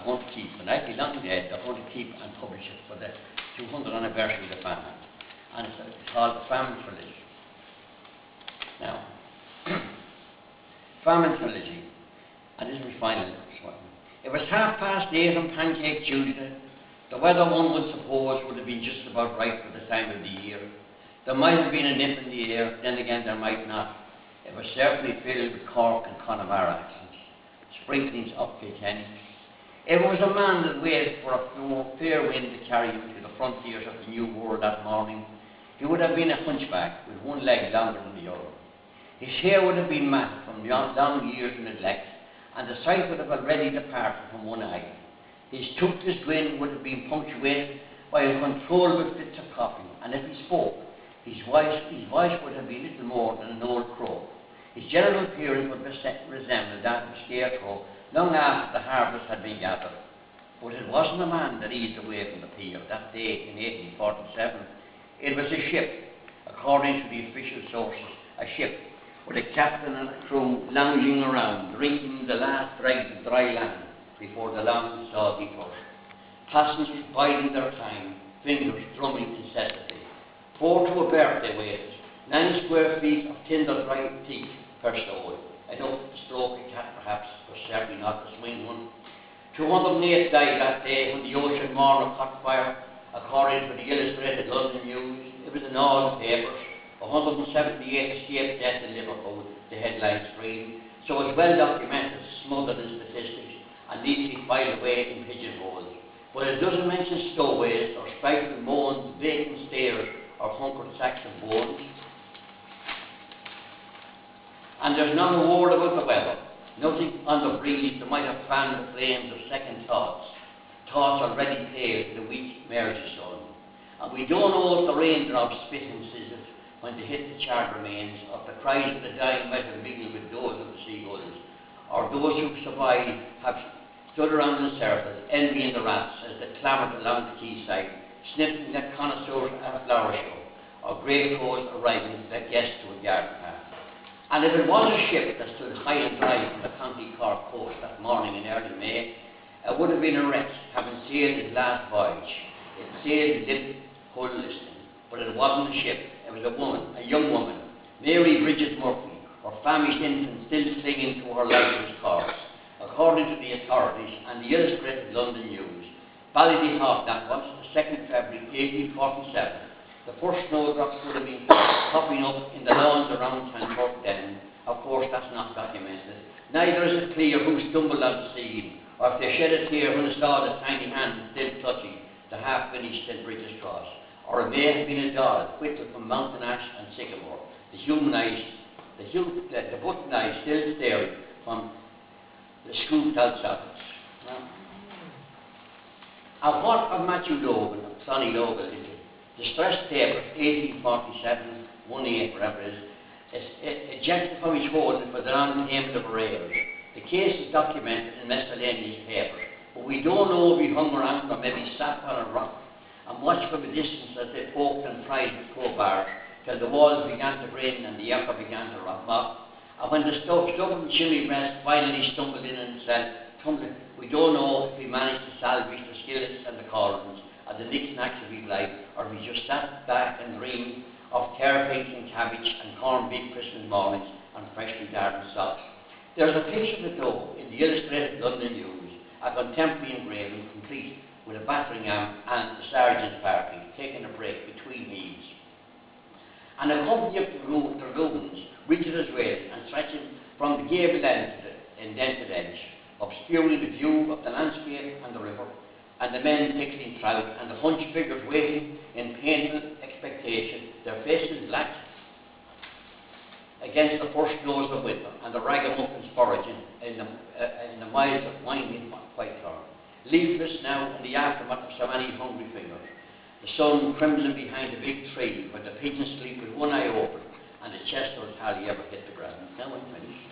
going to keep, and I'd be long dead, they're going to keep and publish it for the 200th anniversary of the famine. And it's called the Famine Trilogy. Now, Famine Trilogy, and this is my final one. It was 8:30 on Pancake Tuesday. The weather, one would suppose, would have been just about right for the time of the year. There might have been a nip in the air, then again there might not. It was certainly filled with Cork and Connemara accents, sprinklings of Kilkenny. If it was a man that waited for a fair wind to carry him to the frontiers of the New World that morning, he would have been a hunchback with one leg longer than the other. His hair would have been matted from long years of neglect, and the sight would have already departed from one eye. His toothless grin would have been punctuated by uncontrollable fits of coughing, and if he spoke, his voice would have been little more than an old crow. His general appearance would resemble that of a scarecrow long after the harvest had been gathered. But it wasn't a man that eased away from the pier that day in 1847. It was a ship, according to the official sources, a ship with a captain and a crew lounging around, drinking the last dregs of dry land before the long salty push. Passengers biding their time, fingers drumming incessantly. 4 to a birthday waited, 9 square feet of tinder dry teeth per soul. Enough to stroke a cat perhaps, but certainly not to swing one. 208 died that day when the ocean morn caught fire, according to the Illustrated London News. It was in all the papers. 178 escaped death in Liverpool, the headlines screamed. So it's well documented, smothered in statistics, and neatly filed away in pigeonholes. But it doesn't mention stowaways or stifled moans, vacant stares, or hunkered sacks of bones. And there's not a word about the weather, nothing on the breeze that might have fanned the flames of second thoughts already pale in the weak Mersey sun. And we don't know if the raindrops spit and sizzled when they hit the charred remains, or if the cries of the dying might have mingled with those of the seagulls, or those who survived have stood around in circles, envying the rats as they clamoured along the quayside, sniffing that connoisseurs at a flower show, or grey crows arriving as guests to a garden path. And if it was a ship that stood high and dry from the County Cork coast that morning in early May, it would have been a wreck, having sailed its last voyage. It sailed limp, hull listing, but it wasn't a ship. It was a woman, a young woman, Mary Bridget Murphy, her famished infant still clinging to her lifeless corpse. According to the authorities and the Illustrated London News, Ballydehob, that was, the 2nd February 1847, the first snowdrops would have been popping up in the lawns around Clonturk then. Of course, that's not documented. Neither is it clear who stumbled on the scene, or if they shed a tear when they saw the tiny hand still touching the half-finished St. Bridget's cross, or it may have been a doll whittled from mountain ash and sycamore, the button eyes still staring from the scooped out sockets. And what of Matthew Logan, Sonny Logan, distressed paper, 1847, 1/8, whatever it is, ejected from his holding for the non-payment of arrears. The case is documented in miscellaneous papers, but we don't know if he hung around or maybe sat on a rock and watched from a distance as they poked and pried with crowbars till the walls began to grin and the echo began to rock up. And when the stubborn chimney breast finally stumbled in himself, tumbling, we don't know if he managed to salvage the skillets and the cauldrons and the knick-knacks of his life, or if he just sat back and dreamed of terrapins and cabbage and corned beef Christmas mornings and freshly gardened socks. There's a picture of it though in the Illustrated London News, a contemporary engraving complete with a battering ram and the sergeant's party taking a break between heaves. And a company of dragoons, rigid as rails and stretching from the gable end to the indented edge, obscuring the view of the landscape and the river, and the men pickling trout, and the hunched figures waiting in painful expectation, their faces black against the first glows of winter, and the ragamuffins foraging in the miles of winding white thorn, leafless now in the aftermath of so many hungry fingers. The sun crimson behind a big tree, where the pigeons sleep with one eye open, and the chestnuts hardly ever hit the ground. Now I'm finished.